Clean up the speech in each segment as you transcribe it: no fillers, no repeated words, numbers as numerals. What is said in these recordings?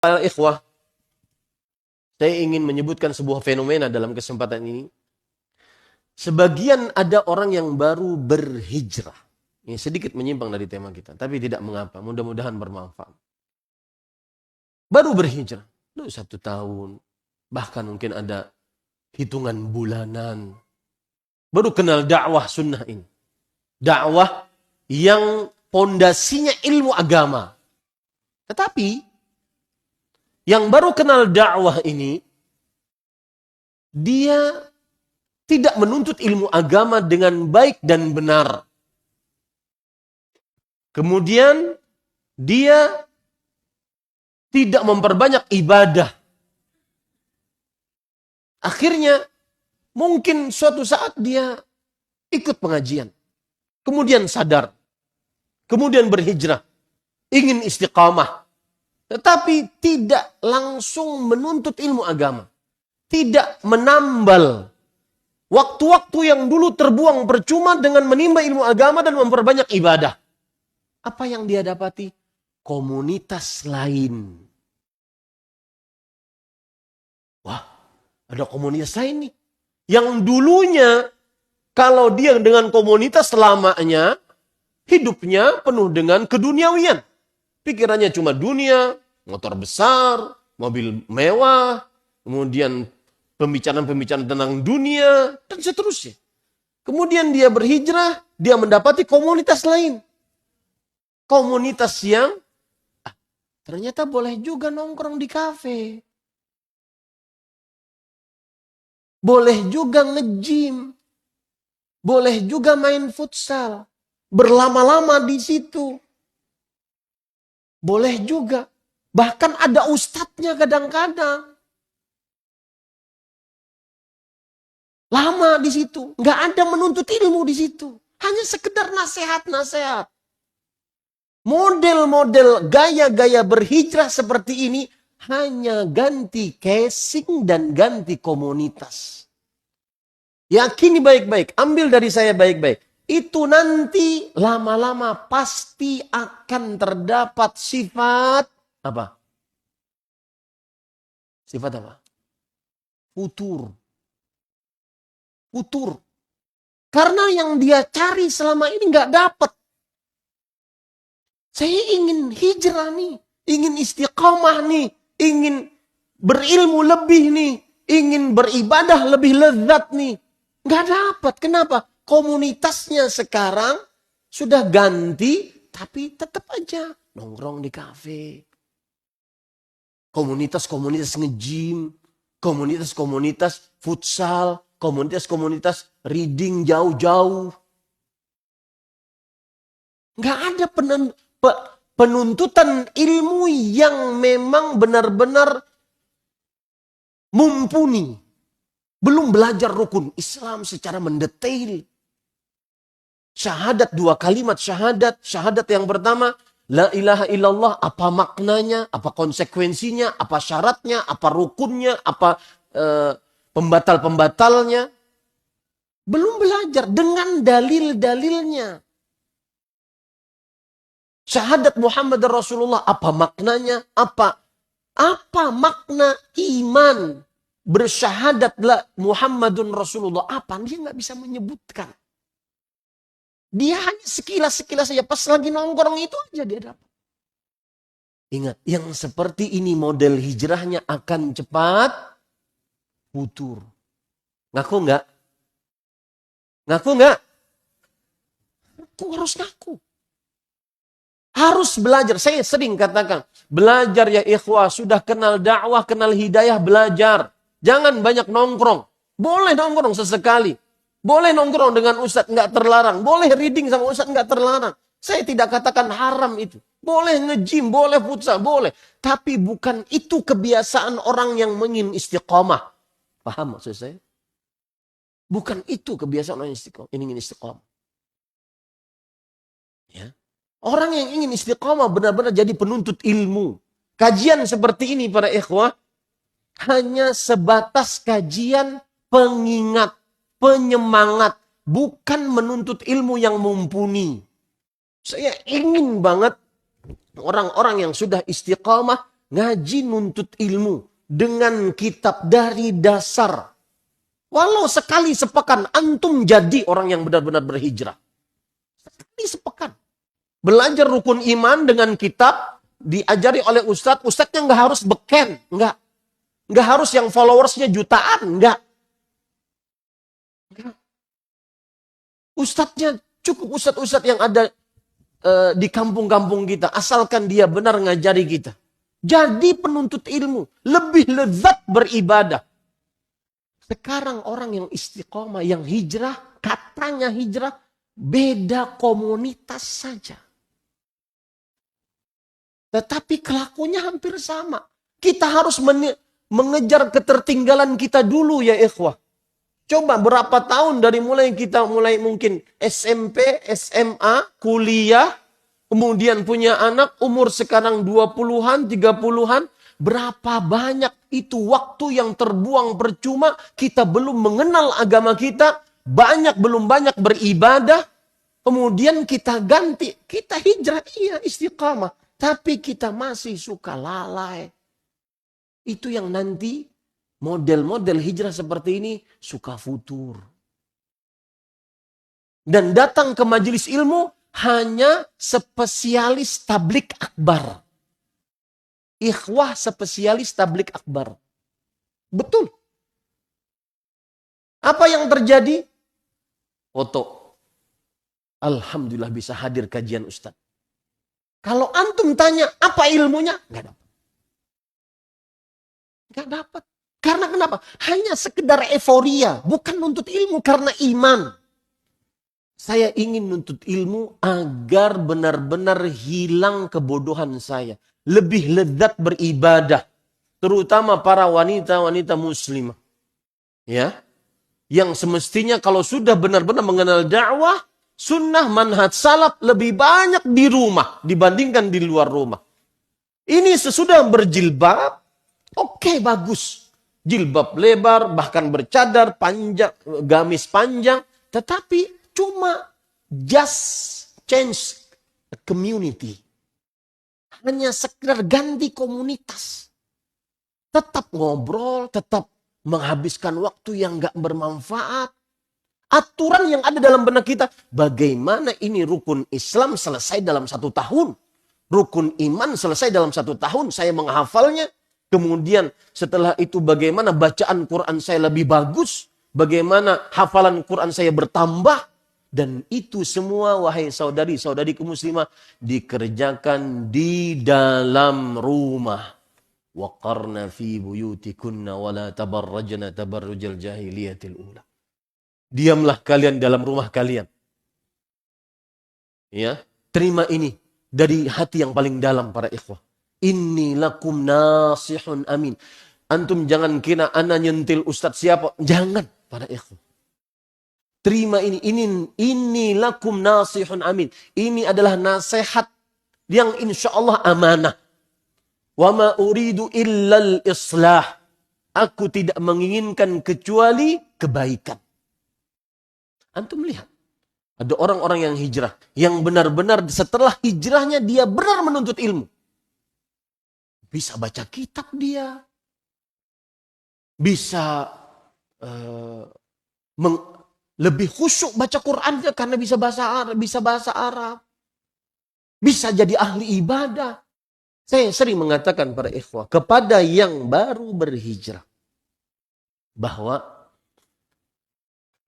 Ikhwah, saya ingin menyebutkan sebuah fenomena dalam kesempatan ini. Sebagian ada orang yang baru berhijrah. Ini sedikit menyimpang dari tema kita, tapi tidak mengapa. Mudah-mudahan bermanfaat. Baru berhijrah, 1 tahun, bahkan mungkin ada hitungan bulanan. Baru kenal dakwah sunnah ini. Dakwah yang pondasinya ilmu agama. Tetapi yang baru kenal dakwah ini, dia tidak menuntut ilmu agama dengan baik dan benar. Kemudian dia tidak memperbanyak ibadah. Akhirnya mungkin suatu saat dia ikut pengajian. Kemudian sadar. Kemudian berhijrah. Ingin istiqamah. Tetapi tidak langsung menuntut ilmu agama. Tidak menambal waktu-waktu yang dulu terbuang percuma dengan menimba ilmu agama dan memperbanyak ibadah. Apa yang dia dapati? Komunitas lain. Wah, ada komunitas lain nih. Yang dulunya kalau dia dengan komunitas selamanya, hidupnya penuh dengan keduniawian. Pikirannya cuma dunia, motor besar, mobil mewah, kemudian pembicaraan-pembicaraan tentang dunia, dan seterusnya. Kemudian dia berhijrah, dia mendapati komunitas lain. Komunitas yang ternyata boleh juga nongkrong di kafe. Boleh juga nge-gym. Boleh juga main futsal. Berlama-lama di situ. Boleh juga. Bahkan ada ustadznya kadang-kadang. Lama di situ. Nggak ada menuntut ilmu di situ. Hanya sekedar nasihat-nasihat. Model-model gaya-gaya berhijrah seperti ini hanya ganti casing dan ganti komunitas. Yakini baik-baik. Ambil dari saya baik-baik. Itu nanti lama-lama pasti akan terdapat sifat apa? Sifat apa? Futur. Futur. Karena yang dia cari selama ini nggak dapat. Saya ingin hijrah nih. Ingin istiqamah nih. Ingin berilmu lebih nih. Ingin beribadah lebih lezat nih. Nggak dapat. Kenapa? Komunitasnya sekarang sudah ganti, tapi tetap aja nongkrong di kafe. Komunitas-komunitas nge-gym, komunitas-komunitas futsal, komunitas-komunitas reading jauh-jauh. Nggak ada penuntutan ilmu yang memang benar-benar mumpuni. Belum belajar rukun Islam secara mendetail. Syahadat 2 kalimat syahadat. Syahadat yang pertama, la ilaha illallah, apa maknanya, apa konsekuensinya, apa syaratnya, apa rukunnya, apa pembatal-pembatalnya. Belum belajar dengan dalil-dalilnya. Syahadat Muhammad Rasulullah, apa maknanya, apa makna iman bersyahadatlah Muhammadun Rasulullah, apa? Dia nggak bisa menyebutkan. Dia hanya sekilas-sekilas saja. Pas lagi nongkrong itu aja dia dapat. Ingat, yang seperti ini model hijrahnya akan cepat futur. Ngaku nggak? Ngaku nggak? Aku harus ngaku. Harus belajar. Saya sering katakan, belajar ya ikhwah. Sudah kenal dakwah, kenal hidayah, belajar. Jangan banyak nongkrong. Boleh nongkrong sesekali. Boleh nongkrong dengan ustadz, nggak terlarang. Boleh reading sama ustadz, nggak terlarang. Saya tidak katakan haram itu. Boleh nge-gym, boleh futsal, boleh. Tapi bukan itu kebiasaan orang yang ingin istiqomah. Paham maksud saya? Bukan itu kebiasaan orang yang ingin istiqomah. Ya. Orang yang ingin istiqomah benar-benar jadi penuntut ilmu. Kajian seperti ini para ikhwah hanya sebatas kajian pengingat, penyemangat, bukan menuntut ilmu yang mumpuni. Saya ingin banget orang-orang yang sudah istiqamah ngaji nuntut ilmu dengan kitab dari dasar. Walau sekali sepekan antum jadi orang yang benar-benar berhijrah. Sekali sepekan. Belajar rukun iman dengan kitab, diajari oleh ustadz. Ustadznya nggak harus beken, nggak. Nggak harus yang followersnya jutaan, nggak. Ustadznya cukup ustadz-ustadz yang ada di kampung-kampung kita. Asalkan dia benar ngajari kita. Jadi penuntut ilmu. Lebih lezat beribadah. Sekarang orang yang istiqomah, yang hijrah, katanya hijrah, beda komunitas saja. Tetapi kelakuannya hampir sama. Kita harus mengejar ketertinggalan kita dulu ya ikhwah. Coba berapa tahun dari kita mulai mungkin SMP, SMA, kuliah, kemudian punya anak umur sekarang 20-an, 30-an, berapa banyak itu waktu yang terbuang percuma, kita belum mengenal agama kita, belum banyak beribadah, kemudian kita ganti, kita hijrah, iya istiqamah, tapi kita masih suka lalai. Itu yang nanti model-model hijrah seperti ini suka futur. Dan datang ke majelis ilmu hanya spesialis tablik akbar. Ikhwah spesialis tablik akbar. Betul. Apa yang terjadi? Foto. Alhamdulillah bisa hadir kajian Ustaz. Kalau antum tanya apa ilmunya? Nggak dapat. Nggak dapat. Karena kenapa? Hanya sekedar euforia. Bukan nuntut ilmu karena iman. Saya ingin nuntut ilmu agar benar-benar hilang kebodohan saya. Lebih lezat beribadah. Terutama para wanita-wanita muslimah. Ya. Yang semestinya kalau sudah benar-benar mengenal dakwah, sunnah, manhaj salaf lebih banyak di rumah dibandingkan di luar rumah. Ini sesudah berjilbab, oke, bagus. Jilbab lebar, bahkan bercadar, panjang, gamis panjang. Tetapi cuma just change community. Hanya sekedar ganti komunitas. Tetap ngobrol, tetap menghabiskan waktu yang gak bermanfaat. Aturan yang ada dalam benak kita, bagaimana ini rukun Islam selesai dalam 1 tahun. Rukun iman selesai dalam 1 tahun, saya menghafalnya. Kemudian setelah itu bagaimana bacaan Quran saya lebih bagus. Bagaimana hafalan Quran saya bertambah. Dan itu semua wahai saudari-saudariku muslimah dikerjakan di dalam rumah. Waqarna fi buyutikunna wala tabarrajna tabarrujal jahiliyatil ula. Diamlah kalian dalam rumah kalian. Ya, terima ini dari hati yang paling dalam para ikhwah. Inni lakum nasihun amin. Antum jangan kira ana nyentil ustadz siapa. Jangan para ikhwah. Terima ini lakum nasihun amin. Ini adalah nasihat yang insya Allah amanah. Wa ma uridu illal islah. Aku tidak menginginkan kecuali kebaikan. Antum lihat. Ada orang-orang yang hijrah. Yang benar-benar setelah hijrahnya dia benar menuntut ilmu. Bisa baca kitab dia. Bisa lebih khusyuk baca Qurannya karena bisa bahasa Arab. Bisa jadi ahli ibadah. Saya sering mengatakan para ikhwah kepada yang baru berhijrah. Bahwa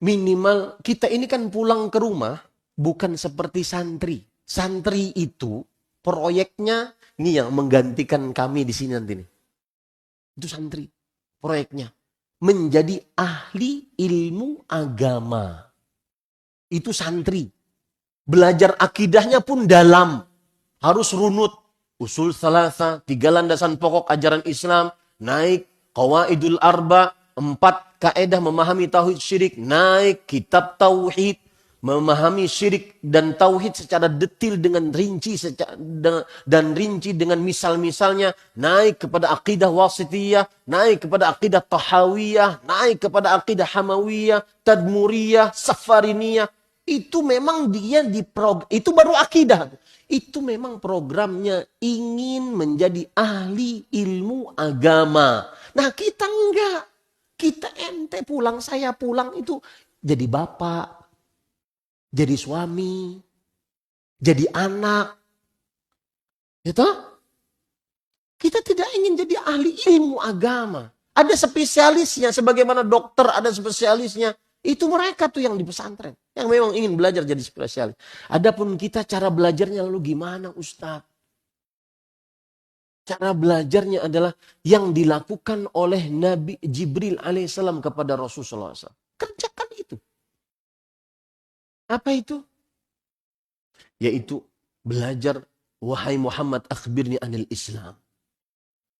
minimal kita ini kan pulang ke rumah bukan seperti santri. Santri itu proyeknya ini yang menggantikan kami di sini nanti nih. Itu santri proyeknya. Menjadi ahli ilmu agama. Itu santri. Belajar akidahnya pun dalam. Harus runut. Usul salasa, 3 landasan pokok ajaran Islam. Naik qawaidul arba, 4 kaedah memahami tauhid syirik. Naik kitab tauhid. Memahami syirik dan tauhid secara detil dengan rinci dan rinci dengan misal-misalnya, naik kepada akidah wasitiyah, naik kepada akidah tahawiyah, naik kepada akidah hamawiyah, tadmuriyah, safariniyah. Itu memang dia itu baru akidah. itu memang programnya ingin menjadi ahli ilmu agama. Nah kita enggak. Kita ente pulang, saya pulang itu jadi bapak, jadi suami, jadi anak. Gitu? Kita tidak ingin jadi ahli ilmu agama. Ada spesialisnya, sebagaimana dokter ada spesialisnya. Itu mereka tuh yang di pesantren. Yang memang ingin belajar jadi spesialis. Adapun kita cara belajarnya lalu gimana Ustadz? Cara belajarnya adalah yang dilakukan oleh Nabi Jibril alaihissalam kepada Rasulullah SAW. Kerjakan itu. Apa itu? Yaitu belajar, wahai Muhammad akhbirni anil Islam.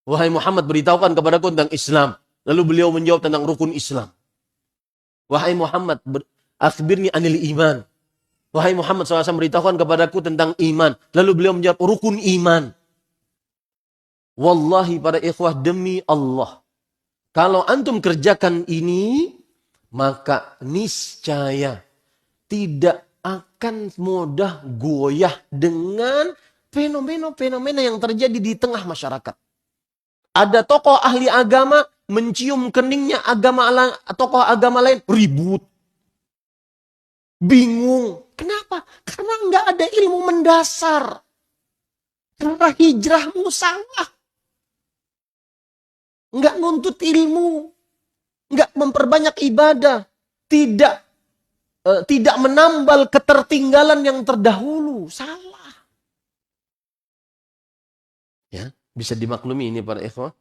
Wahai Muhammad beritahukan kepadaku tentang Islam. Lalu beliau menjawab tentang rukun Islam. Wahai Muhammad akhbirni anil iman. Wahai Muhammad SAW beritahukan kepadaku tentang iman. Lalu beliau menjawab rukun iman. Wallahi para ikhwah demi Allah. Kalau antum kerjakan ini, maka niscaya tidak akan mudah goyah dengan fenomena-fenomena yang terjadi di tengah masyarakat. Ada tokoh ahli agama mencium keningnya tokoh agama lain ribut. Bingung. Kenapa? Karena nggak ada ilmu mendasar. Karena hijrahmu salah. Nggak nuntut ilmu. Nggak memperbanyak ibadah. Tidak menambal ketertinggalan yang terdahulu. Salah. Ya, bisa dimaklumi ini para ikhwah.